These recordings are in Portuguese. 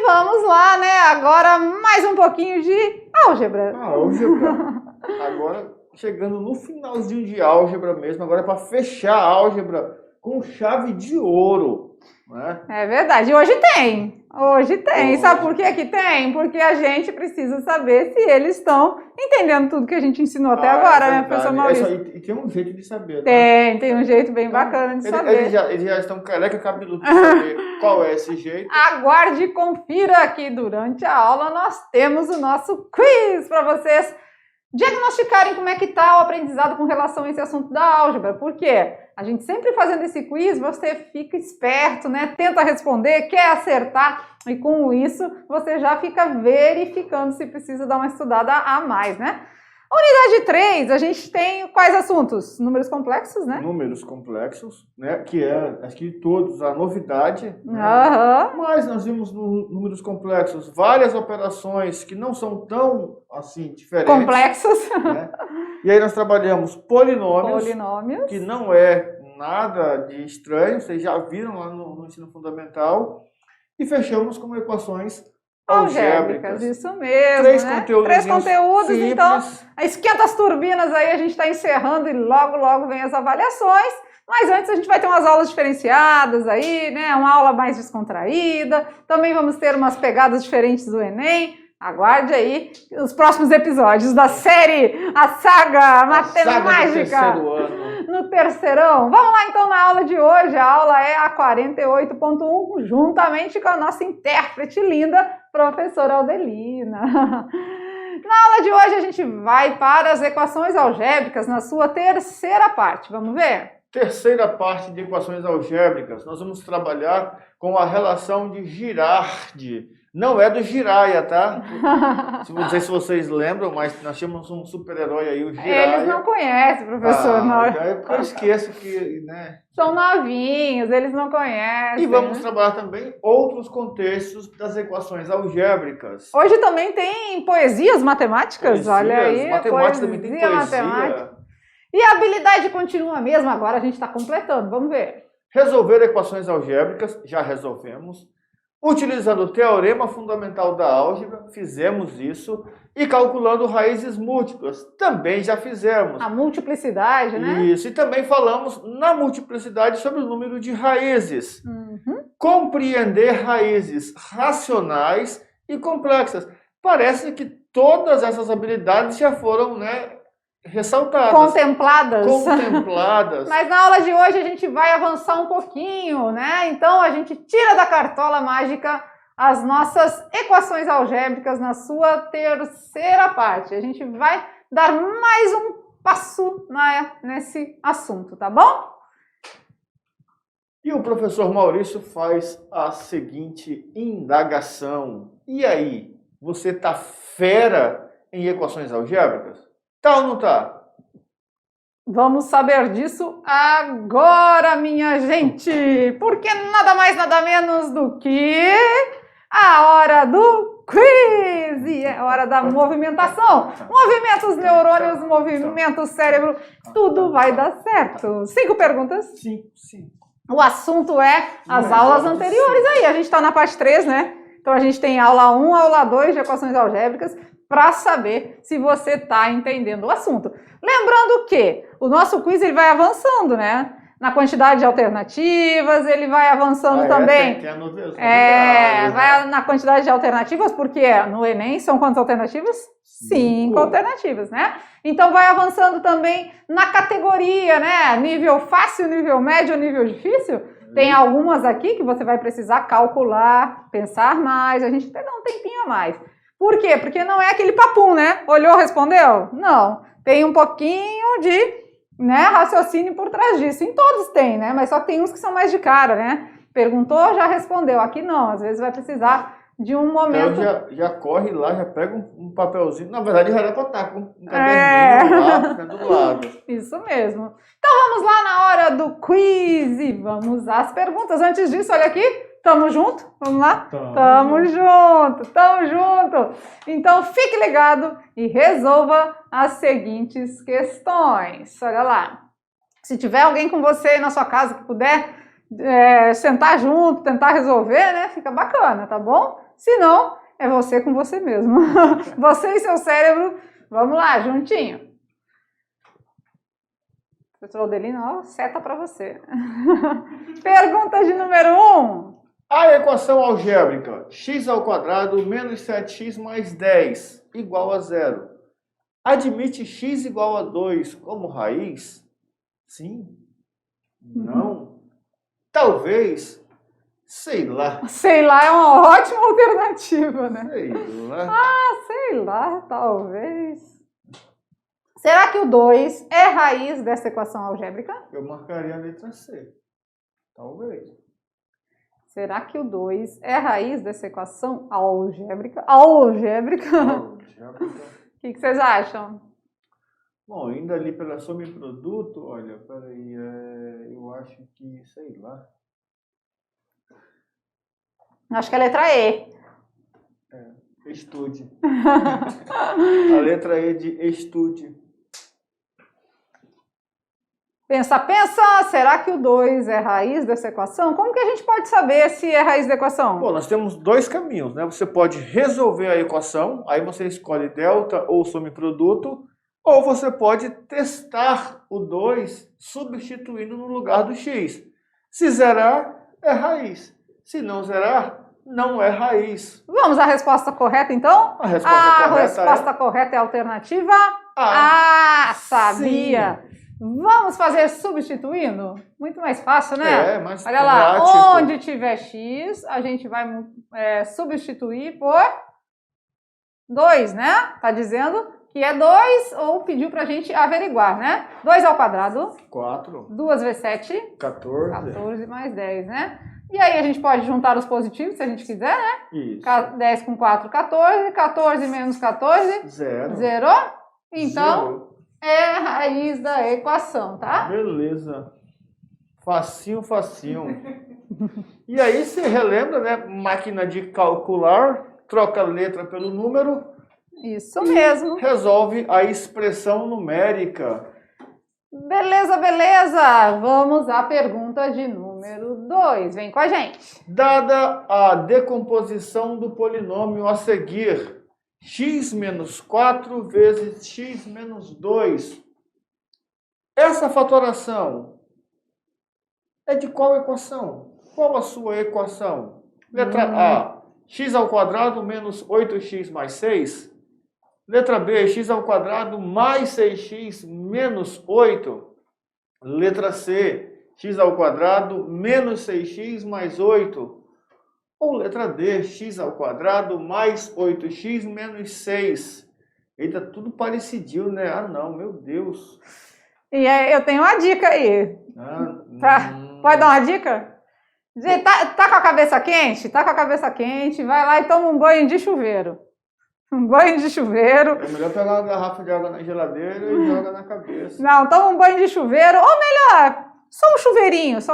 vamos lá, né? Agora mais um pouquinho de álgebra. Álgebra. Agora, chegando no finalzinho de álgebra mesmo, agora é para fechar a álgebra com chave de ouro, né? É verdade. Hoje tem. Hoje tem. Sabe por que que tem? Porque a gente precisa saber se eles estão entendendo tudo que a gente ensinou até agora, né, professor Maurício? E tem um jeito de saber, né? Tem um jeito bem bacana de saber. Eles já estão careca cabeludo de saber qual é esse jeito. Aguarde e confira que durante a aula nós temos o nosso quiz para vocês diagnosticarem como é que está o aprendizado com relação a esse assunto da álgebra. Por quê? A gente sempre fazendo esse quiz, você fica esperto, né? Tenta responder, quer acertar e com isso você já fica verificando se precisa dar uma estudada a mais, né? Unidade 3, a gente tem quais assuntos? Números complexos, né? Números complexos, né? Que é, acho que todos, a novidade. Né? Mas nós vimos no números complexos várias operações que não são tão, assim, diferentes. Complexos. Né? E aí nós trabalhamos polinômios, que não é nada de estranho, vocês já viram lá no ensino fundamental. E fechamos com equações algébricas. Isso mesmo, Três conteúdos, simples. Então, esquenta as turbinas aí, a gente está encerrando e logo vem as avaliações. Mas antes a gente vai ter umas aulas diferenciadas aí, né? Uma aula mais descontraída. Também vamos ter umas pegadas diferentes do Enem. Aguarde aí os próximos episódios da série, a saga matemática no terceirão. Vamos lá então na aula de hoje. A aula é a 48.1, juntamente com a nossa intérprete linda, professora Aldelina. Na aula de hoje a gente vai para as equações algébricas na sua terceira parte. Vamos ver? Terceira parte de equações algébricas. Nós vamos trabalhar com a relação de Girardi. Não é do Jiraya, tá? Não sei se vocês lembram, mas nós tínhamos um super-herói aí, o Jiraya. Eles não conhecem, professor. É porque eu esqueço que, né? São novinhos, eles não conhecem. E vamos trabalhar também outros contextos das equações algébricas. Hoje também tem poesias matemáticas, olha aí. Matemática também tem poesia. Matemática. E a habilidade continua a mesma, agora a gente está completando, vamos ver. Resolver equações algébricas, já resolvemos. Utilizando o teorema fundamental da álgebra, fizemos isso. E calculando raízes múltiplas, também já fizemos. A multiplicidade, né? Isso, e também falamos na multiplicidade sobre o número de raízes. Compreender raízes racionais e complexas. Parece que todas essas habilidades já foram, né, ressaltadas. Contempladas. Mas na aula de hoje a gente vai avançar um pouquinho, né? Então a gente tira da cartola mágica as nossas equações algébricas na sua terceira parte. A gente vai dar mais um passo nesse assunto, tá bom? E o professor Maurício faz a seguinte indagação. E aí, você tá fera em equações algébricas? Tá ou não tá? Vamos saber disso agora, minha gente! Porque nada mais, nada menos do que a hora do quiz! E é hora da movimentação! Movimenta os neurônios, movimenta o cérebro, tudo vai dar certo. 5 perguntas? Sim. O assunto é as aulas anteriores aí. A gente está na parte 3, né? Então a gente tem aula 1, aula 2 de equações algébricas, para saber se você está entendendo o assunto. Lembrando que o nosso quiz ele vai avançando, né? Na quantidade de alternativas, ele vai avançando também. Tem a novidade, vai na quantidade de alternativas, porque no Enem são quantas alternativas? 5 alternativas, né? Então vai avançando também na categoria, né? Nível fácil, nível médio, nível difícil. Tem algumas aqui que você vai precisar calcular, pensar mais, a gente até dá um tempinho a mais. Por quê? Porque não é aquele papum, né? Olhou, respondeu? Não. Tem um pouquinho de, né, raciocínio por trás disso. Em todos tem, né? Mas só tem uns que são mais de cara, né? Perguntou, já respondeu. Aqui não, às vezes vai precisar de um momento... Então já corre lá, já pega um papelzinho. Na verdade, já era para estar com um caderninho do lado. Isso mesmo. Então vamos lá na hora do quiz e vamos às perguntas. Antes disso, olha aqui. Tamo junto? Vamos lá? Tamo junto! Então fique ligado e resolva as seguintes questões. Olha lá. Se tiver alguém com você aí na sua casa que puder sentar junto, tentar resolver, né? Fica bacana, tá bom? Se não, é você com você mesmo. Você e seu cérebro, vamos lá, juntinho. Você tirou o delinho, ó, seta para você. Pergunta de número 1. A equação algébrica x² menos 7x mais 10 igual a 0. Admite x igual a 2 como raiz? Sim? Não? Talvez? Sei lá. Sei lá, é uma ótima alternativa, né? Sei lá. Sei lá, talvez. Será que o 2 é raiz dessa equação algébrica? Eu marcaria a letra C. Talvez. Será que o 2 é raiz dessa equação algébrica? Algébrica? O que vocês acham? Bom, indo ali pela soma e produto, olha, peraí, eu acho que, sei lá. Acho que é a letra E. Estude. A letra E de estude. Pensa, será que o 2 é raiz dessa equação? Como que a gente pode saber se é raiz da equação? Bom, nós temos dois caminhos, né? Você pode resolver a equação, aí você escolhe delta ou soma e produto, ou você pode testar o 2 substituindo no lugar do x. Se zerar, é raiz. Se não zerar, não é raiz. Vamos à resposta correta, então? A resposta resposta correta é a alternativa sabia. Sim. Vamos fazer substituindo? Muito mais fácil, né? Mais Olha lá, prático. Onde tiver x, a gente vai substituir por 2, né? Tá dizendo que é 2 ou pediu pra gente averiguar, né? 2 ao quadrado. 4. 2 vezes 7. 14. 14 mais 10, né? E aí a gente pode juntar os positivos, se a gente quiser, né? Isso. 10 com 4, 14. 14 menos 14. 0. Então, Zero. É a raiz da equação, tá? Beleza. Facinho. E aí você relembra, né? Máquina de calcular, troca a letra pelo número. Isso mesmo. Resolve a expressão numérica. Beleza. Vamos à pergunta de número 2. Vem com a gente. Dada a decomposição do polinômio a seguir, x menos 4 vezes x menos 2. Essa fatoração é de qual equação? Qual a sua equação? Letra A, x² menos 8x mais 6. Letra B, x² mais 6x menos 8. Letra C, x² menos 6x mais 8. Ou letra D, x² mais 8x menos 6. Eita, tudo parecidinho, né? Ah, não, meu Deus. E aí, eu tenho uma dica aí. Pode dar uma dica? Tá com a cabeça quente? Tá com a cabeça quente, vai lá e toma um banho de chuveiro. Um banho de chuveiro. É melhor pegar uma garrafa de água na geladeira e joga na cabeça. Não, toma um banho de chuveiro. Ou melhor, só um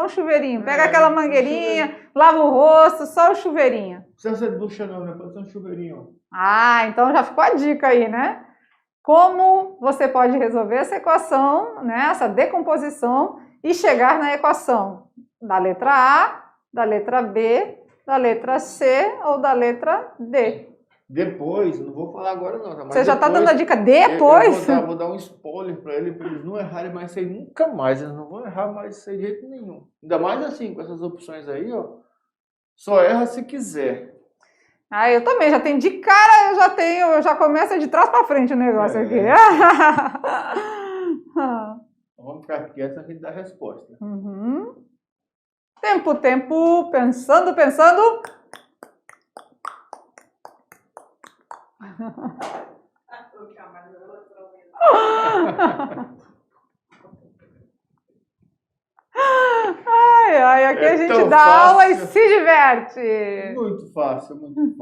chuveirinho. Pega aquela mangueirinha, lava o rosto, só o chuveirinho. Não precisa ser ducha não, né? Pode ser um chuveirinho. Então já ficou a dica aí, né? Como você pode resolver essa equação, né? Essa decomposição e chegar na equação da letra A, da letra B, da letra C ou da letra D. Depois, não vou falar agora não. Mas você já está dando a dica depois? Eu vou dar um spoiler para eles não errarem mais isso aí nunca mais. Eles não vão errar mais isso aí de jeito nenhum. Ainda mais assim, com essas opções aí, ó. Só erra se quiser. Eu também, já tenho de cara, eu já começo de trás para frente o negócio aqui. Vamos ficar quietos a gente dá a resposta. Tempo, pensando. Aqui a gente dá aula e se diverte. Muito fácil. Vamos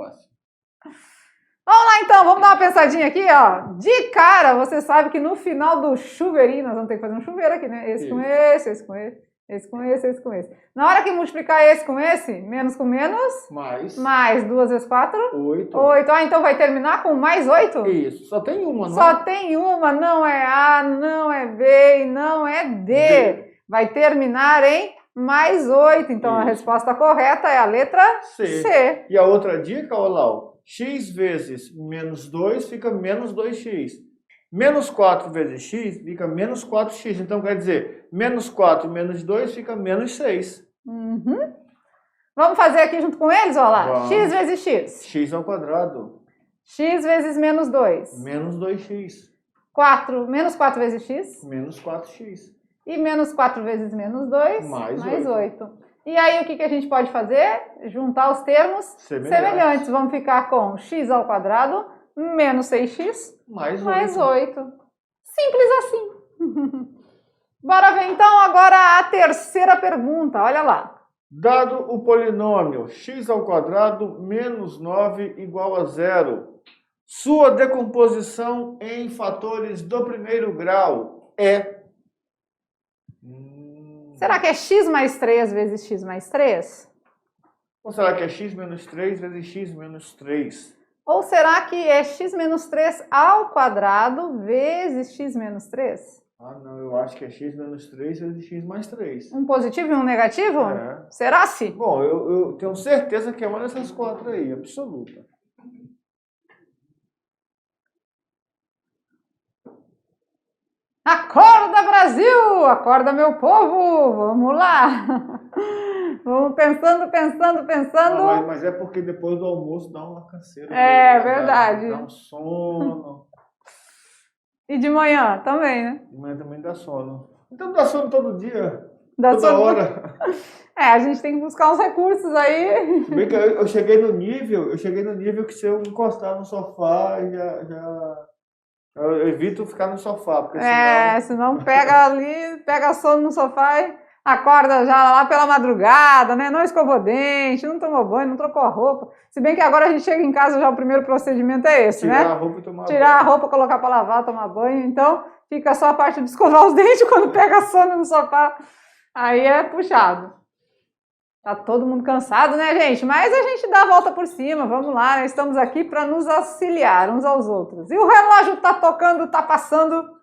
lá então, vamos dar uma pensadinha aqui, ó. De cara, você sabe que no final do chuveirinho, nós vamos ter que fazer um chuveiro aqui, né? Esse com esse, esse com esse, esse com esse, esse com esse. Na hora que multiplicar esse com esse, menos com menos, mais 2 vezes 4, 8. Então vai terminar com mais 8? Isso, só tem uma, não é? Só tem uma, não é A, não é B e não é D. Vai terminar em mais 8. Então, a Isso. resposta correta é a letra C. E a outra dica, Olau, x vezes menos 2 fica menos 2x. Menos 4 vezes x fica menos 4x. Então, quer dizer, menos 4 menos 2 fica menos 6. Uhum. Vamos fazer aqui junto com eles, olha lá. Vamos. X vezes x. X ao quadrado. X vezes menos 2. Menos 2x. 4, menos 4 vezes x. Menos 4x. E menos 4 vezes menos 2, Mais 8. E aí, o que a gente pode fazer? Juntar os termos semelhantes. Vamos ficar com x ao quadrado menos 6x mais 8. Simples assim. Bora ver, então, agora a terceira pergunta. Olha lá. Dado o polinômio x ao quadrado menos 9 igual a 0, sua decomposição em fatores do primeiro grau é... Será que é x mais 3 vezes x mais 3? Ou será que é x menos 3 vezes x menos 3? Ou será que é x menos 3 ao quadrado vezes x menos 3? Ah, não, eu acho que é x menos 3 vezes x mais 3. Um positivo e um negativo? É. Será se? Bom, eu tenho certeza que é uma dessas quatro aí, absoluta. Acorda, Brasil! Acorda, meu povo! Vamos lá! Vamos pensando. Ah, mas é porque depois do almoço dá uma canseira. É verdade. Dá um sono. E de manhã também, né? De manhã também dá sono. Então dá sono todo dia, Dá toda sono. hora. É, a gente tem que buscar uns recursos aí. Se bem que eu cheguei no nível que se eu encostar no sofá, eu evito ficar no sofá, porque Senão pega ali, pega sono no sofá e acorda já lá pela madrugada, né? Não escovou dente, não tomou banho, não trocou a roupa. Se bem que agora a gente chega em casa, já o primeiro procedimento é esse, tirar né? a roupa e tomar Tirar banho. a roupa, colocar para lavar, tomar banho. Então, fica só a parte de escovar os dentes quando pega sono no sofá. Aí é puxado. Tá todo mundo cansado, né, gente? Mas a gente dá a volta por cima, vamos lá, né? Estamos aqui para nos auxiliar uns aos outros. E o relógio tá tocando, tá passando.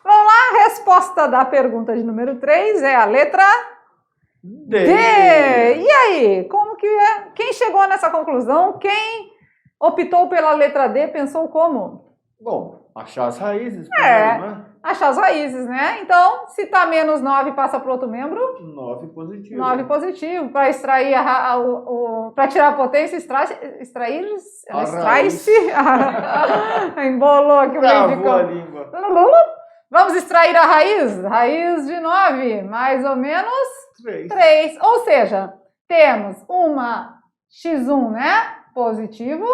Vamos lá, a resposta da pergunta de número 3 é a letra D. E aí, como que é? Quem chegou nessa conclusão? Quem optou pela letra D pensou como? Bom, achar as raízes primeiro, né? Achar as raízes, né? Então, se tá menos 9, passa para o outro membro. 9 positivo. 9 positivo. Para extrair para tirar a potência, extrai-se. Embolou aqui o meio de Travou a campo. língua. Vamos extrair a raiz? Raiz de 9, mais ou menos 3. Ou seja, temos uma x1, né? Positivo.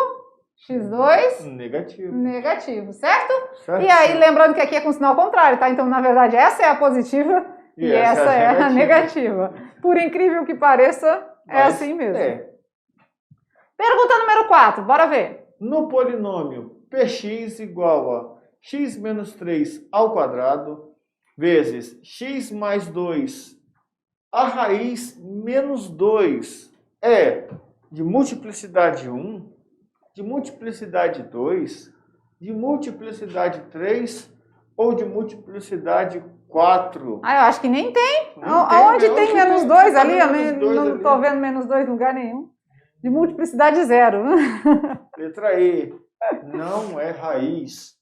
x2 negativo, certo? E aí, lembrando que aqui é com sinal contrário, tá? Então, na verdade, essa é a positiva e essa é a negativa. Por incrível que pareça, é assim mesmo. Pergunta número 4, bora ver. No polinômio px igual a x menos 3 ao quadrado vezes x mais 2, a raiz menos 2 é de multiplicidade 1, de multiplicidade 2, de multiplicidade 3 ou de multiplicidade 4? Ah, eu acho que nem tem. Onde tem menos 2 ali? Eu não estou vendo menos 2 em lugar nenhum. De multiplicidade 0. Letra E. Não é raiz.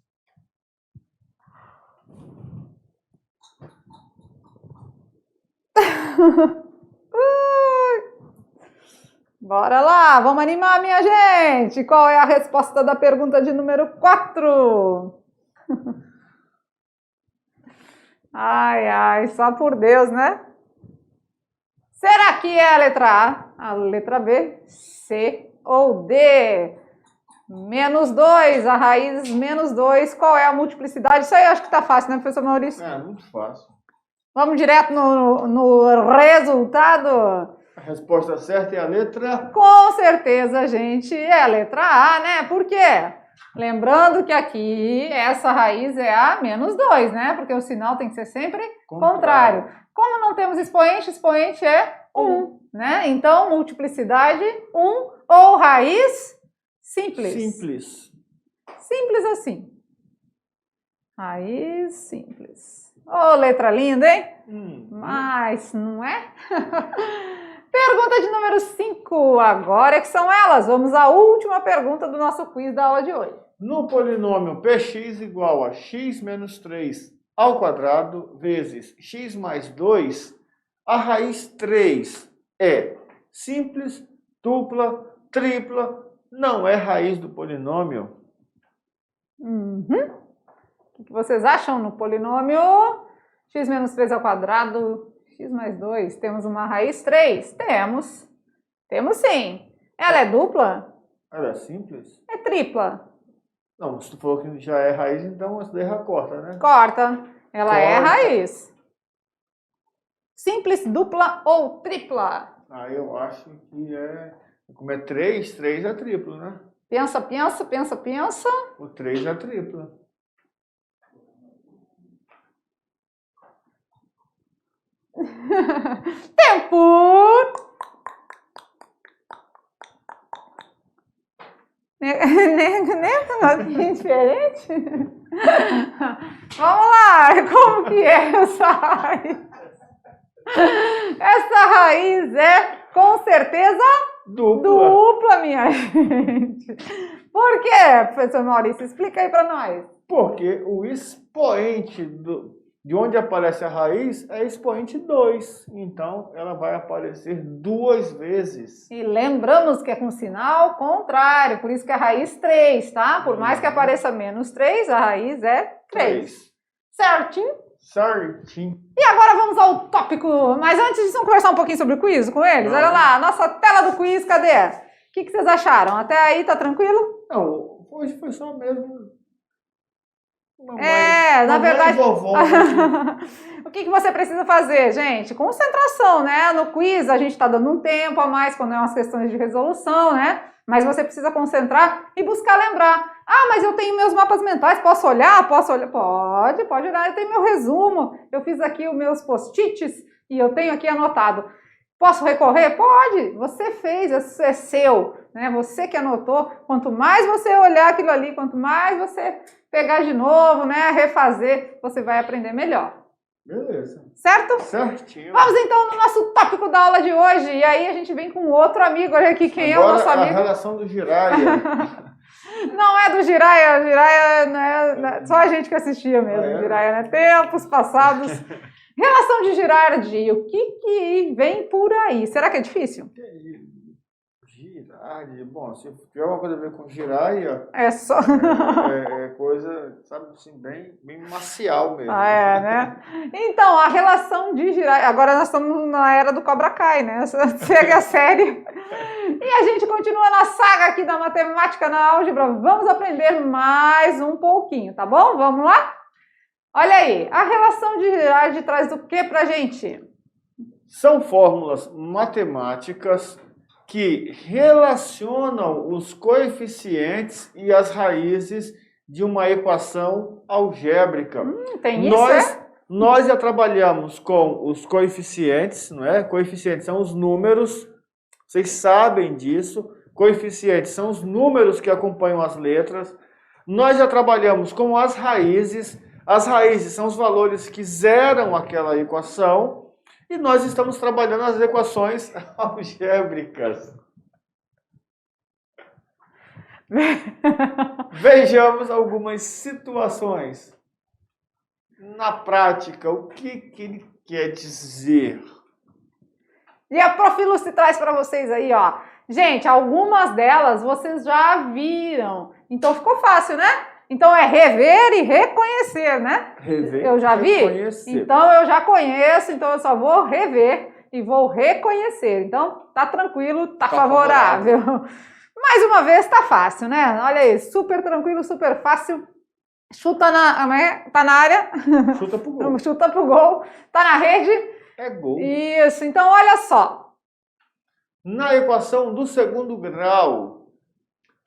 Bora lá, vamos animar, minha gente! Qual é a resposta da pergunta de número 4? Ai, só por Deus, né? Será que é a letra A, a letra B, C ou D? Menos 2, a raiz menos 2, qual é a multiplicidade? Isso aí eu acho que tá fácil, né, professor Maurício? É, muito fácil. Vamos direto no resultado? A resposta certa é a letra... Com certeza, gente, é a letra A, né? Por quê? Lembrando que aqui essa raiz é a menos 2, né? Porque o sinal tem que ser sempre contrário. Como não temos expoente, expoente é 1, né? Então, multiplicidade 1 ou raiz simples. Simples. Simples assim. Raiz simples. Ô, letra linda, hein? Mas, não é? Pergunta de número 5. Agora é que são elas. Vamos à última pergunta do nosso quiz da aula de hoje. No polinômio px igual a x menos 3 ao quadrado vezes x mais 2, a raiz 3 é simples, dupla, tripla, não é raiz do polinômio. O que vocês acham no polinômio x menos 3 ao quadrado, x mais 2? Temos uma raiz 3? Temos. Temos sim. Ela é dupla? Ela é simples? É tripla? Não, se tu falou que já é raiz, então essa daí já corta, né? Corta. Ela é Corta. raiz. Simples, dupla ou tripla? Eu acho que é... Como é 3, 3 é triplo, né? Pensa, pensa, pensa, pensa. O 3 é triplo. Tempo! Nem diferente? Vamos lá, como que é essa raiz? Essa raiz é, com certeza, dupla, minha gente. Por quê, professor Maurício? Explica aí para nós. Porque o expoente de onde aparece a raiz é expoente 2. Então, ela vai aparecer 2 vezes. E lembramos que é com sinal contrário, por isso que é a raiz 3, tá? Por mais que apareça menos 3, a raiz é 3. Certinho? Certinho. E agora vamos ao tópico. Mas antes disso, vamos conversar um pouquinho sobre o quiz com eles? Olha lá, a nossa tela do quiz, cadê? O que vocês acharam? Até aí tá tranquilo? Não, hoje foi só mesmo... Na verdade... Vovó, O que você precisa fazer, gente? Concentração, né? No quiz a gente está dando um tempo a mais quando é umas questões de resolução, né? Mas você precisa concentrar e buscar lembrar. Ah, mas eu tenho meus mapas mentais, posso olhar? Posso olhar? Pode olhar, eu tenho meu resumo, eu fiz aqui os meus post-its e eu tenho aqui anotado. Posso recorrer? Pode! Você fez, isso é seu, né? Você que anotou. Quanto mais você olhar aquilo ali, quanto mais você pegar de novo, né? Refazer, você vai aprender melhor. Beleza. Certo? Certinho. Vamos então no nosso tópico da aula de hoje. E aí a gente vem com outro amigo. Olha aqui quem Agora, é o nosso amigo. A relação do Jiraya. Não é do Jiraya. Jiraya né? Só a gente que assistia mesmo. Jiraya, né? Tempos passados. Relação de Girardi. O que vem por aí? Será que é difícil? Girardi. Bom, se tiver alguma coisa a ver com Jiraya... É só... É coisa, sabe assim, bem marcial mesmo. Né? Então, a relação de Jiraya... Agora nós estamos na era do Cobra Kai, né? Segue a série. E a gente continua na saga aqui da matemática na álgebra. Vamos aprender mais um pouquinho, tá bom? Vamos lá? Olha aí, a relação de Girardi traz o que pra gente? São fórmulas matemáticas que relacionam os coeficientes e as raízes de uma equação algébrica. Tem isso, Nós já trabalhamos com os coeficientes, não é? Coeficientes são os números, vocês sabem disso. Coeficientes são os números que acompanham as letras. Nós já trabalhamos com as raízes. As raízes são os valores que zeram aquela equação. E nós estamos trabalhando as equações algébricas. Vejamos algumas situações. Na prática, o que ele quer dizer? E a Prof. Lucy traz para vocês aí, ó. Gente, algumas delas vocês já viram. Então ficou fácil, né? Então é rever e reconhecer, né? Rever, eu já vi? Reconhecer. Então eu já conheço, então eu só vou rever e vou reconhecer. Então tá tranquilo, tá favorável. Mais uma vez tá fácil, né? Olha aí, super tranquilo, super fácil. Chuta tá na área. Chuta pro gol. Chuta pro gol. Tá na rede. É gol. Isso, então olha só. Na equação do segundo grau,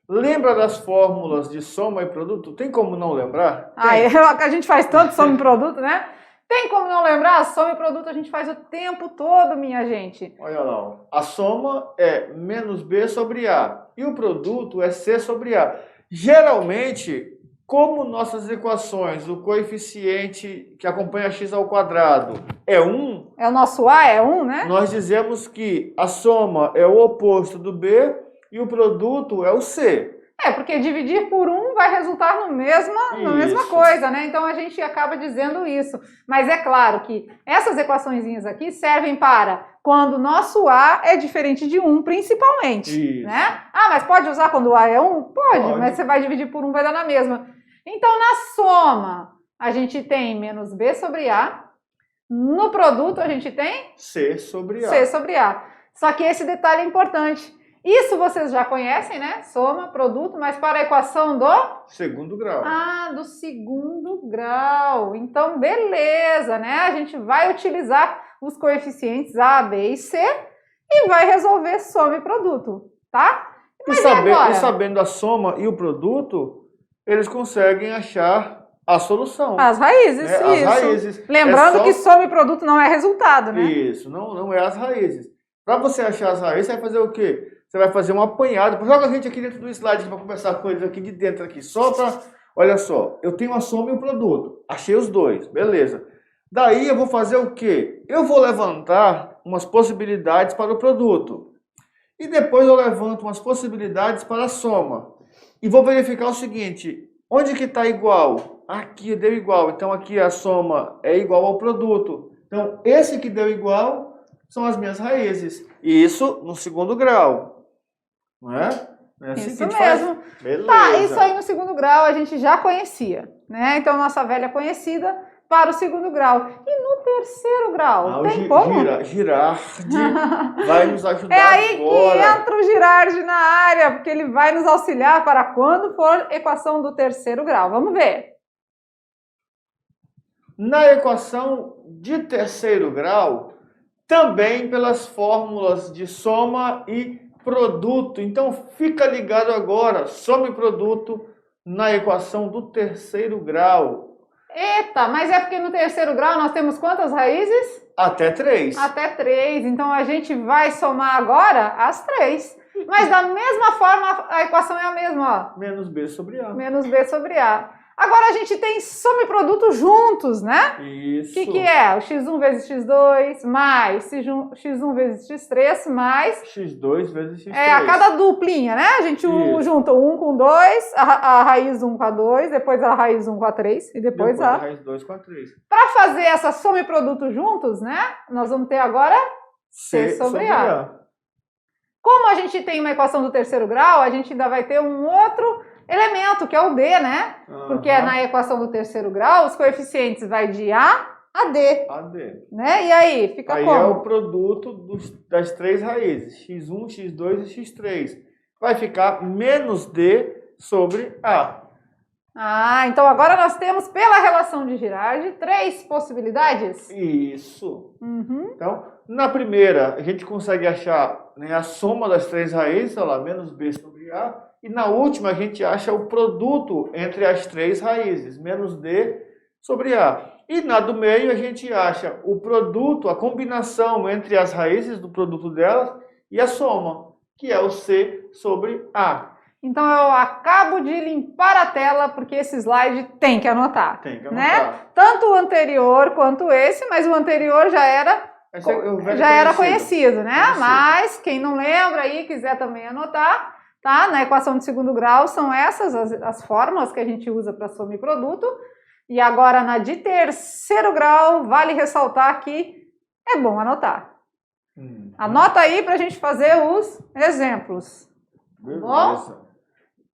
lembra das fórmulas de soma e produto? Tem como não lembrar? A gente faz tanto soma e produto, né? Tem como não lembrar? Soma e produto a gente faz o tempo todo, minha gente. Olha lá, ó. A soma é menos B sobre A e o produto é C sobre A. Geralmente, como nossas equações, o coeficiente que acompanha x ao quadrado é 1, É o nosso A, é 1, né? nós dizemos que a soma é o oposto do B e o produto é o C. Porque dividir por 1 vai resultar na mesma coisa, né? Então a gente acaba dizendo isso. Mas é claro que essas equaçõezinhas aqui servem para quando o nosso A é diferente de 1, principalmente. Isso. Né? Ah, mas pode usar quando o A é 1? Pode, mas você vai dividir por 1, vai dar na mesma. Então na soma a gente tem menos B sobre A. No produto a gente tem C sobre A. C sobre A. Só que esse detalhe é importante. Isso vocês já conhecem, né? Soma, produto, mas para a equação do segundo grau. Ah, do segundo grau. Então, beleza, né? A gente vai utilizar os coeficientes A, B e C e vai resolver soma e produto, tá? Mas e sabendo a soma e o produto, eles conseguem achar a solução. As raízes, né? isso. As raízes. Lembrando que soma e produto não é resultado, né? Isso, não é as raízes. Para você achar as raízes, você vai fazer o quê? Você vai fazer um apanhado. Joga a gente aqui dentro do slide para conversar com eles aqui de dentro aqui. Só para... Olha só, eu tenho a soma e o produto. Achei os dois, beleza. Daí eu vou fazer o quê? Eu vou levantar umas possibilidades para o produto. E depois eu levanto umas possibilidades para a soma. E vou verificar o seguinte. Onde que está igual? Aqui deu igual. Então aqui a soma é igual ao produto. Então esse que deu igual são as minhas raízes. E isso no segundo grau. Não é? É assim isso que a gente mesmo. faz? Beleza. Tá, isso aí no segundo grau a gente já conhecia, né? Então, nossa velha conhecida para o segundo grau. E no terceiro grau, tem como? Girardi vai nos ajudar É aí agora. que entra o Girardi na área, porque ele vai nos auxiliar para quando for equação do terceiro grau. Vamos ver. Na equação de terceiro grau, também pelas fórmulas de soma e produto. Então, fica ligado agora, soma e produto na equação do terceiro grau. Eita, mas é porque no terceiro grau nós temos quantas raízes? Até 3. Até 3. Então, a gente vai somar agora as 3. Mas da mesma forma, a equação é a mesma, ó. Menos B sobre A. Menos B sobre A. Agora a gente tem soma e produto juntos, né? Isso. O que é? O x1 vezes x2 mais x1 vezes x3 mais... x2 vezes x3. É a cada duplinha, né? A gente junta 1 com 2, a raiz 1 com a 2, depois a raiz 1 com a 3 e depois a raiz 2 com a 3. Para fazer essa soma e produto juntos, né? Nós vamos ter agora C sobre A. Como a gente tem uma equação do terceiro grau, a gente ainda vai ter um outro elemento, que é o D, né? Porque na equação do terceiro grau, os coeficientes vai de A a D. A D. Né? E aí, fica aí como? É o produto das 3 raízes, x1, x2 e x3. Vai ficar menos D sobre A. Ah, então agora nós temos, pela relação de Girardi, 3 possibilidades? Isso. Uhum. Então, na primeira, a gente consegue achar, né, a soma das 3 raízes, olha lá, menos B sobre A. E na última, a gente acha o produto entre as 3 raízes, menos D sobre A. E na do meio, a gente acha o produto, a combinação entre as raízes do produto delas e a soma, que é o C sobre A. Então, eu acabo de limpar a tela, porque esse slide tem que anotar. Tem que anotar. Né? Tanto o anterior quanto esse, mas o anterior já era conhecido, né? Conhecido. Mas, quem não lembra aí, quiser também anotar, tá? Na equação de segundo grau, são essas as fórmulas que a gente usa para soma e produto. E agora, na de terceiro grau, vale ressaltar que é bom anotar. Anota aí para a gente fazer os exemplos. Beleza. Bom?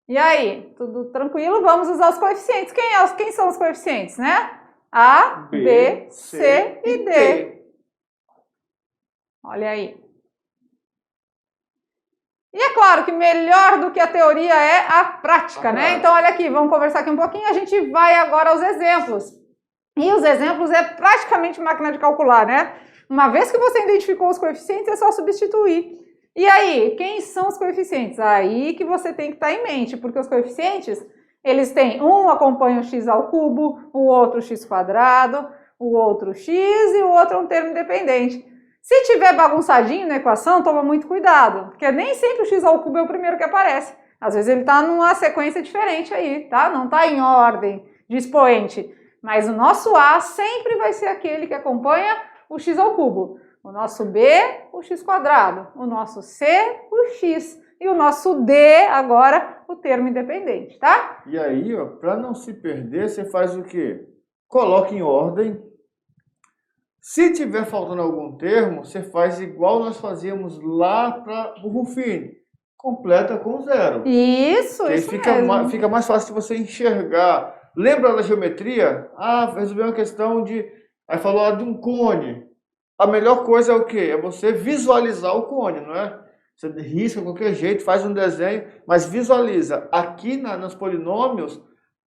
E aí, tudo tranquilo? Vamos usar os coeficientes. Quem são os coeficientes, né? A, B, C e D. Olha aí. E é claro que melhor do que a teoria é a prática, né? Então, olha aqui, vamos conversar aqui um pouquinho. A gente vai agora aos exemplos. E os exemplos é praticamente máquina de calcular, né? Uma vez que você identificou os coeficientes, é só substituir. E aí, quem são os coeficientes? Aí que você tem que estar em mente, porque os coeficientes, eles têm um acompanha o x ao cubo, o outro x quadrado, o outro x e o outro é um termo independente. Se tiver bagunçadinho na equação, toma muito cuidado, porque nem sempre o x ao cubo é o primeiro que aparece. Às vezes ele está numa sequência diferente aí, tá? Não está em ordem de expoente. Mas o nosso A sempre vai ser aquele que acompanha o x ao cubo. O nosso B, o x quadrado. O nosso C, o x. E o nosso D, agora, o termo independente, tá? E aí, ó, para não se perder, você faz o quê? Coloca em ordem. Se tiver faltando algum termo, você faz igual nós fazíamos lá para o Ruffini. Completa com 0. Isso mesmo. Fica mais fácil de você enxergar. Lembra da geometria? Ah, resolveu uma questão de... Aí falou lá de um cone. A melhor coisa é o quê? É você visualizar o cone, não é? Você risca de qualquer jeito, faz um desenho, mas visualiza. Aqui nos polinômios,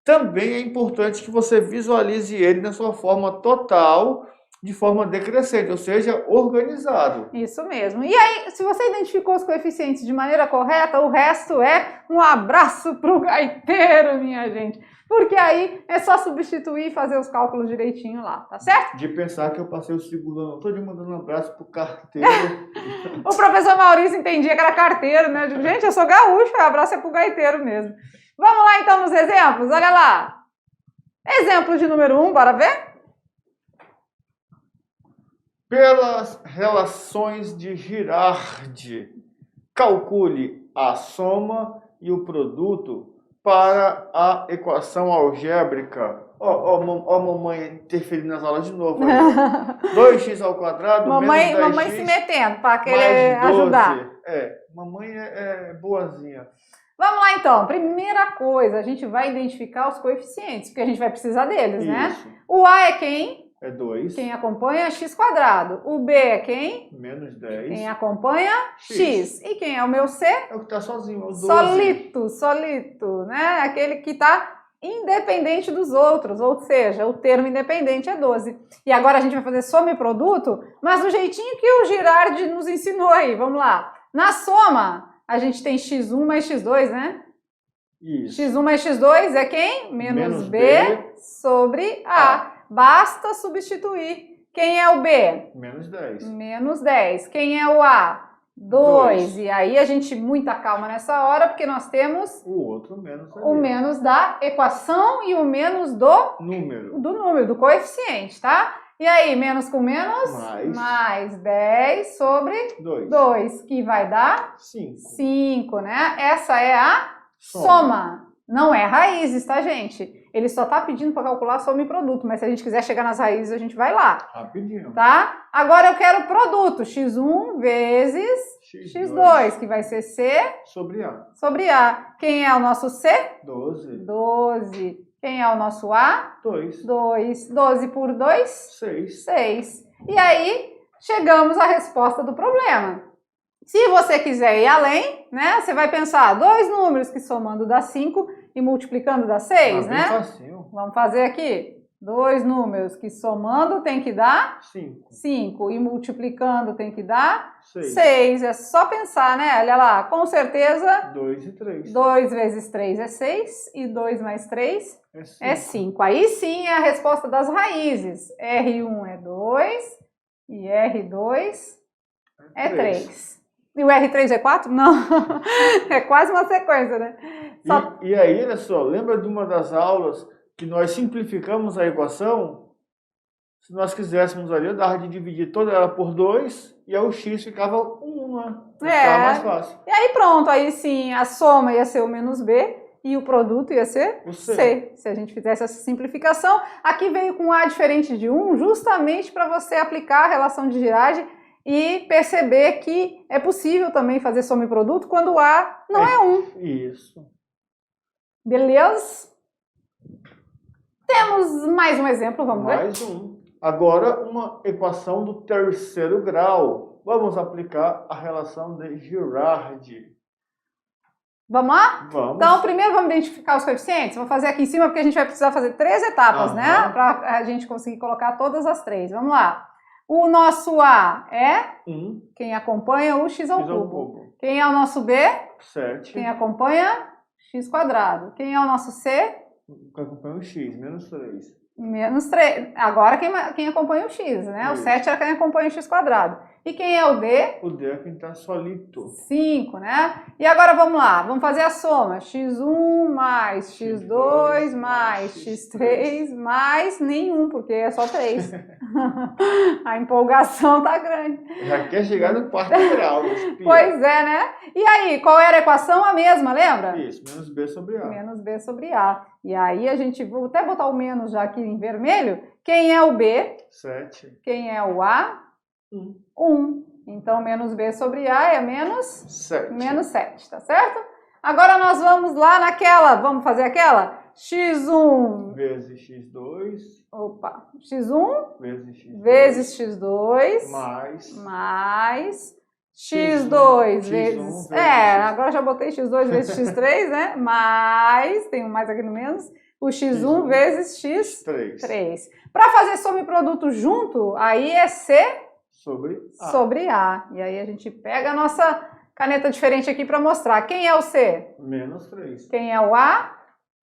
também é importante que você visualize ele na sua forma total, de forma decrescente, ou seja, organizado. Isso mesmo. E aí, se você identificou os coeficientes de maneira correta, o resto é um abraço pro gaiteiro, minha gente. Porque aí é só substituir e fazer os cálculos direitinho lá, tá certo? De pensar que eu passei o segundo ano todo mandando um abraço pro carteiro. O professor Maurício entendia que era carteiro, né? Eu digo, gente, eu sou gaúcho, o abraço é pro gaiteiro mesmo. Vamos lá então nos exemplos, olha lá. Exemplo de número 1, bora ver? Pelas relações de Girardi, calcule a soma e o produto para a equação algébrica. Ó, a mamãe interferindo nas aulas de novo. 2x ao quadrado mamãe, menos 10x. Mamãe se metendo para querer ajudar. Mamãe é boazinha. Vamos lá então. Primeira coisa, a gente vai identificar os coeficientes, porque a gente vai precisar deles, Isso. né? O A é quem? É 2. Quem acompanha é x quadrado. O B é quem? Menos 10. Quem acompanha? X. E quem é o meu C? É o que está sozinho, é o 12. Solito, né? Aquele que está independente dos outros, ou seja, o termo independente é 12. E agora a gente vai fazer soma e produto, mas do jeitinho que o Girardi nos ensinou aí. Vamos lá. Na soma, a gente tem x1 mais x2, né? Isso. x1 mais x2 é quem? Menos B sobre A. Basta substituir. Quem é o B? Menos 10. Menos 10. Quem é o A? 2. E aí a gente, muita calma nessa hora, porque nós temos o outro menos ali. O menos da equação e o menos do número, do coeficiente, tá? E aí, menos com menos? Mais 10 sobre 2, que vai dar 5, né? Essa é a soma. Não é raízes, tá, gente? Ele só tá pedindo para calcular soma e produto, mas se a gente quiser chegar nas raízes, a gente vai lá. Rapidinho. Tá? Agora eu quero o produto, x1 vezes x2, que vai ser C sobre A. Quem é o nosso C? 12. Quem é o nosso A? 2. 12 por 2? 6. E aí, chegamos à resposta do problema. Se você quiser ir além, né, você vai pensar dois números que somando dá 5 e multiplicando dá 6, né? Fácil. Vamos fazer aqui. Dois números que somando tem que dar 5 e multiplicando tem que dar 6. É só pensar, né? Olha lá, com certeza 2 e 3. 2 vezes 3 é 6 e 2 mais 3 é 5. Aí sim é a resposta das raízes. R1 é 2 e R2 é 3. E o R3 é 4? Não, é quase uma sequência, né? E aí, olha só, lembra de uma das aulas que nós simplificamos a equação? Se nós quiséssemos ali, dava de dividir toda ela por 2 e aí o x ficava 1, né? Ficava mais fácil. E aí pronto, aí sim, a soma ia ser o menos b e o produto ia ser o C. Se a gente fizesse essa simplificação. Aqui veio com A diferente de 1, justamente para você aplicar a relação de Girardi e perceber que é possível também fazer soma e produto quando o A não é 1. Isso. Beleza? Temos mais um exemplo, vamos ver? Mais um. Agora, uma equação do terceiro grau. Vamos aplicar a relação de Girardi. Vamos lá? Vamos. Então, primeiro vamos identificar os coeficientes. Vou fazer aqui em cima porque a gente vai precisar fazer 3 etapas, né? Para a gente conseguir colocar todas as 3. Vamos lá. O nosso A é 1. Quem acompanha o x ao cubo. Quem é o nosso B? 7. Quem acompanha x quadrado. Quem é o nosso C? Quem acompanha o x, menos 3. Menos 3. Agora quem acompanha o x, né? O 7 é quem acompanha o x quadrado. E quem é o d? O d é quem está solito. 5, né? E agora vamos lá, vamos fazer a soma. x1 mais x2 mais x3 mais nenhum, porque é só 3. A empolgação tá grande. Já quer chegar no quarto grau. Pois é, né? E aí, qual era a equação? A mesma, lembra? Isso, menos b sobre a. Menos b sobre a. E aí a gente, vou até botar o menos já aqui em vermelho. Quem é o b? 7. Quem é o a? 1. Então, menos b sobre a é menos 7. Menos 7, tá certo? Agora nós vamos lá naquela, vamos fazer aquela? x1 vezes x2. Opa, x1 vezes x2 mais x2 vezes... agora já botei x2 vezes x3, né? Mais, tem um mais aqui no menos, o x1 vezes x3. Para fazer soma e produto junto, aí é c sobre A. E aí a gente pega a nossa caneta diferente aqui para mostrar. Quem é o C? Menos 3. Quem é o A?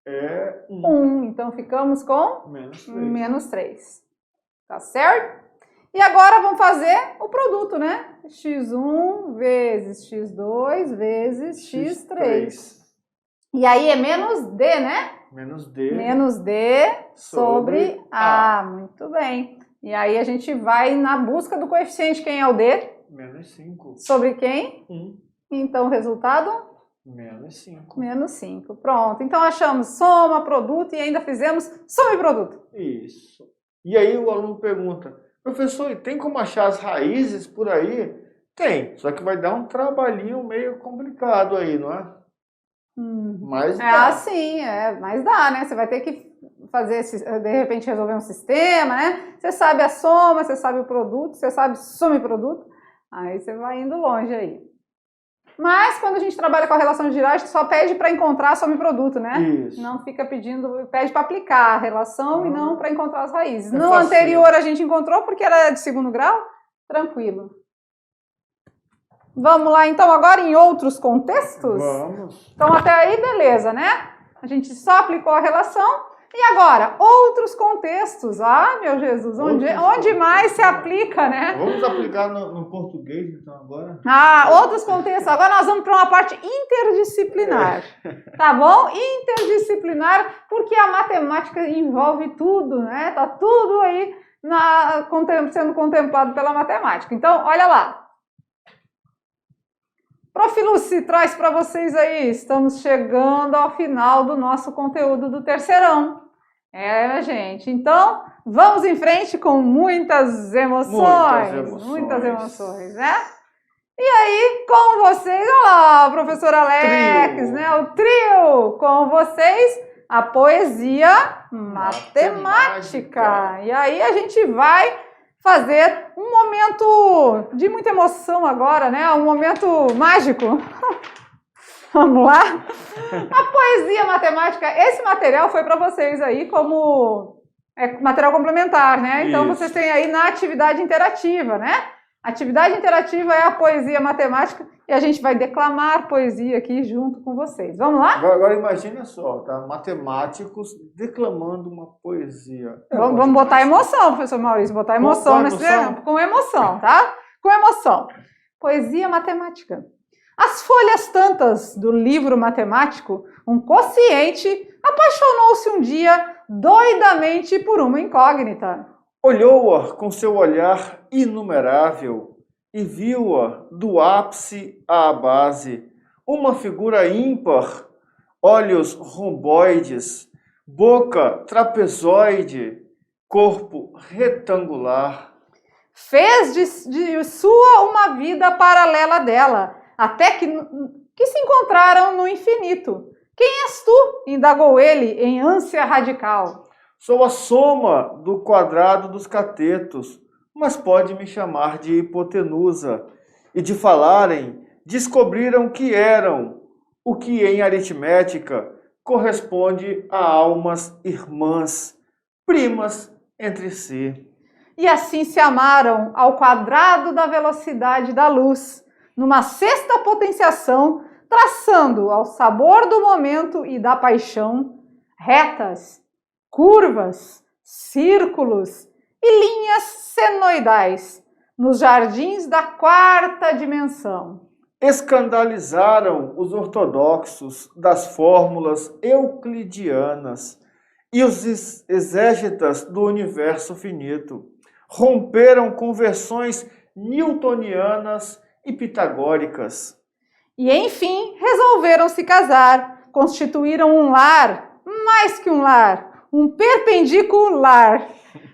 É 1. Então ficamos com menos 3. Tá certo? E agora vamos fazer o produto, né? x1 vezes x2 vezes x3. E aí é menos D, né? Menos D sobre A. Muito bem. E aí a gente vai na busca do coeficiente. Quem é o D? Menos 5. Sobre quem? 1. Então o resultado? Menos 5. Menos 5. Pronto. Então achamos soma, produto e ainda fizemos soma e produto. Isso. E aí o aluno pergunta, professor, e tem como achar as raízes por aí? Tem, só que vai dar um trabalhinho meio complicado aí, não é? Mas dá. Sim, mas dá, né? Você vai ter que fazer, de repente, resolver um sistema, né? Você sabe a soma, você sabe o produto, você sabe soma e produto, aí você vai indo longe aí. Mas quando a gente trabalha com a relação de Girard, só pede para encontrar soma e produto, né? Isso. Não fica pedindo, pede para aplicar a relação e não para encontrar as raízes. No facinho. anterior a gente encontrou porque era de segundo grau, tranquilo. Vamos lá, então, agora em outros contextos? Vamos. Então, até aí, beleza, né? A gente só aplicou a relação. E agora, outros contextos. Ah, meu Jesus, onde mais se aplica, né? Vamos aplicar no português, então, agora? Outros contextos. Agora nós vamos para uma parte interdisciplinar. Tá bom? Interdisciplinar, porque a matemática envolve tudo, né? Tá tudo aí sendo contemplado pela matemática. Então, olha lá. Prof. Lucy, traz para vocês aí, estamos chegando ao final do nosso conteúdo do terceirão. Gente, então vamos em frente com muitas emoções. Muitas emoções, né? E aí, com vocês, olha lá, o professor Alex, né? O trio, com vocês, a poesia matemática. E aí a gente vai fazer um momento de muita emoção agora, né? Um momento mágico. Vamos lá? A poesia matemática, esse material foi para vocês aí como material complementar, né? Então vocês têm aí na atividade interativa, né? Atividade interativa é a poesia matemática e a gente vai declamar poesia aqui junto com vocês. Vamos lá? Agora imagina só, tá? Matemáticos declamando uma poesia. Vamos botar emoção, professor Maurício, botar emoção nesse programa. Com emoção, tá? Com emoção. Poesia matemática. As folhas tantas do livro matemático, um quociente apaixonou-se um dia doidamente por uma incógnita. Olhou-a com seu olhar inumerável e viu-a do ápice à base, uma figura ímpar, olhos romboides, boca trapezoide, corpo retangular. Fez de sua uma vida paralela dela, até que se encontraram no infinito. Quem és tu? Indagou ele em ânsia radical. Sou a soma do quadrado dos catetos, mas pode me chamar de hipotenusa. E de falarem, descobriram que eram, o que em aritmética corresponde a almas irmãs, primas entre si. E assim se amaram ao quadrado da velocidade da luz, numa sexta potenciação, traçando ao sabor do momento e da paixão, retas, curvas, círculos e linhas senoidais nos jardins da quarta dimensão. Escandalizaram os ortodoxos das fórmulas euclidianas e os exégetas do universo finito. Romperam com versões newtonianas e pitagóricas. E, enfim, resolveram se casar, constituíram um lar, mais que um lar, um perpendicular.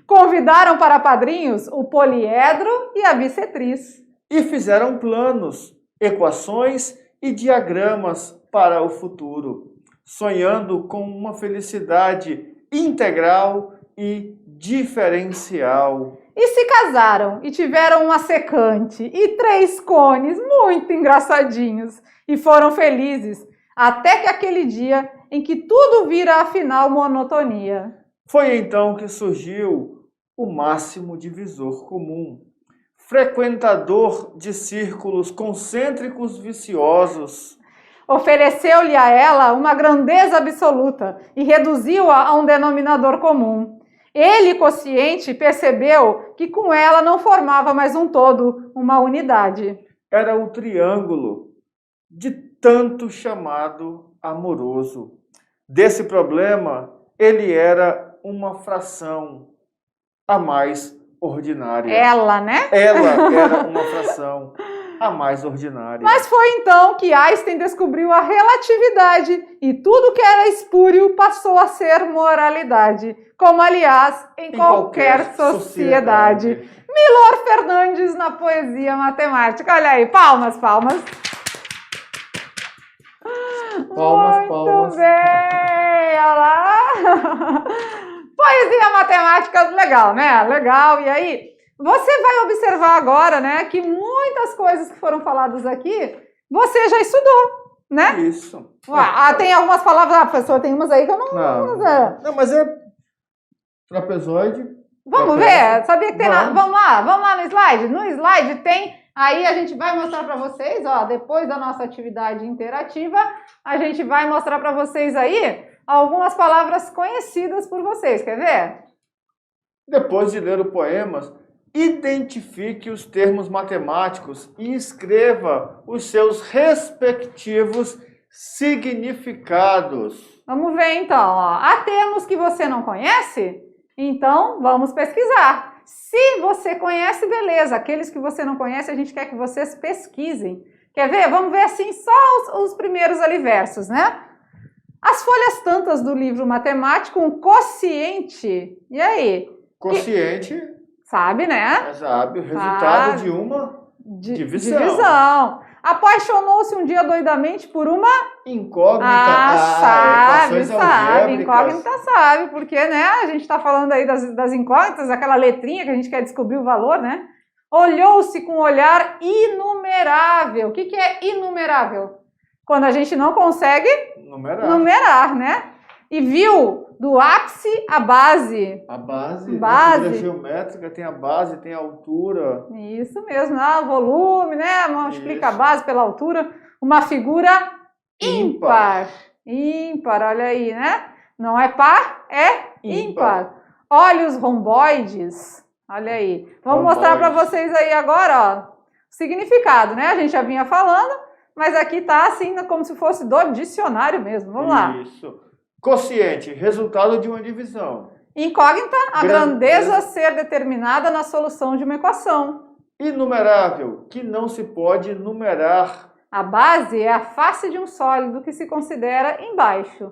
Convidaram para padrinhos o poliedro e a bissetriz. E fizeram planos, equações e diagramas para o futuro, sonhando com uma felicidade integral e diferencial. E se casaram e tiveram uma secante e 3 cones muito engraçadinhos e foram felizes até que aquele dia em que tudo vira afinal monotonia. Foi então que surgiu o máximo divisor comum, frequentador de círculos concêntricos viciosos. Ofereceu-lhe a ela uma grandeza absoluta e reduziu-a a um denominador comum. Ele, consciente, percebeu que com ela não formava mais um todo, uma unidade. Era o triângulo de tanto chamado amoroso. Desse problema, ele era uma fração a mais ordinária. Ela, né? Ela era uma fração a mais ordinária. Mas foi então que Einstein descobriu a relatividade e tudo que era espúrio passou a ser moralidade, como aliás em qualquer sociedade. Milor Fernandes na poesia matemática. Olha aí, palmas, palmas. Palmas, Muito palmas. bem, olha lá. Poesia matemática, legal, né? Legal. E aí, você vai observar agora, né, que muitas coisas que foram faladas aqui, você já estudou, né? Isso. Tem algumas palavras, professor, tem umas aí que eu não... Não, mas é trapezoide. Vamos ver? Sabia que tem Vamos. Vamos lá no slide. No slide tem, aí a gente vai mostrar para vocês, ó, depois da nossa atividade interativa, a gente vai mostrar para vocês aí algumas palavras conhecidas por vocês. Quer ver? Depois de ler o poema, identifique os termos matemáticos e escreva os seus respectivos significados. Vamos ver então, ó. Há termos que você não conhece? Então vamos pesquisar. Se você conhece, beleza. Aqueles que você não conhece, a gente quer que vocês pesquisem. Quer ver? Vamos ver assim só os primeiros ali versos, né? As folhas tantas do livro matemático, um quociente. E aí? Quociente, Sabe, né? sabe, o resultado Sabe. de uma divisão. Divisão. Apaixonou-se um dia doidamente por uma... Incógnita. sabe, equações sabe. algébricas. Incógnita sabe, porque, né, a gente está falando aí das incógnitas, aquela letrinha que a gente quer descobrir o valor, né? Olhou-se com um olhar inumerável. O que é inumerável? Quando a gente não consegue numerar, né? E viu do ápice à base. A base. Base. Na figura geométrica tem a base, tem a altura. Isso mesmo, o volume, né? Multiplica a Isso. base pela altura. Uma figura ímpar. Ímpar, olha aí, né? Não é par, é ímpar. Olhos romboides. Olha aí. Vamos mostrar para vocês aí agora, ó, o significado, né? A gente já vinha falando, mas aqui tá assim, como se fosse do dicionário mesmo. Vamos lá. Isso. Quociente, resultado de uma divisão. Incógnita, a grandeza a ser determinada na solução de uma equação. Inumerável, que não se pode numerar. A base é a face de um sólido que se considera embaixo.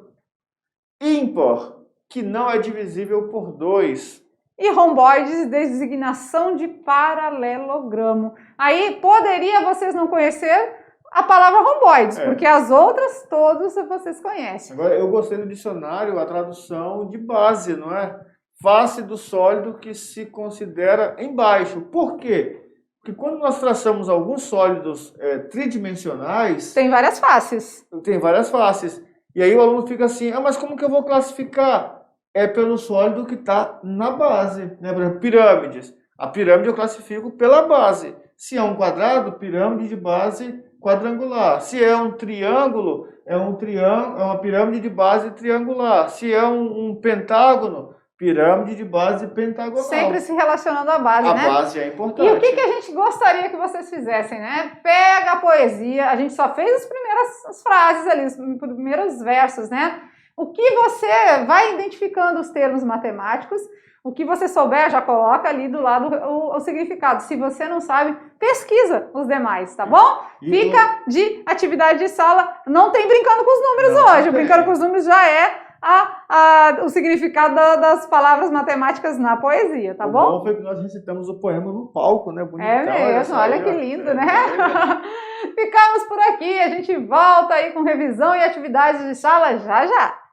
Ímpar, que não é divisível por 2. E romboides, designação de paralelogramo. Aí poderia vocês não conhecer a palavra romboides, porque as outras todas vocês conhecem. Agora, eu gostei do dicionário, a tradução de base, não é? Face do sólido que se considera embaixo. Por quê? Porque quando nós traçamos alguns sólidos tridimensionais... Tem várias faces. Tem várias faces. E aí o aluno fica assim, mas como que eu vou classificar? É pelo sólido que está na base, né? Por exemplo, pirâmides. A pirâmide eu classifico pela base. Se é um quadrado, pirâmide de base quadrangular. Se é um triângulo, é uma pirâmide de base triangular. Se é um pentágono, Pirâmide de base pentagonal. Sempre se relacionando à base, né? A base é importante. E o que a gente gostaria que vocês fizessem, né? Pega a poesia, a gente só fez as primeiras frases ali, os primeiros versos, né? O que você vai identificando os termos matemáticos, o que você souber, já coloca ali do lado o significado. Se você não sabe, pesquisa os demais, tá bom? Fica de atividade de sala. Não tem brincando com os números hoje. O brincando com os números já é o significado das palavras matemáticas na poesia, tá bom? O bom foi que nós recitamos o poema no palco, né? Bonitão, é mesmo, olha que lindo, né? Ficamos por aqui, a gente volta aí com revisão e atividades de sala já já.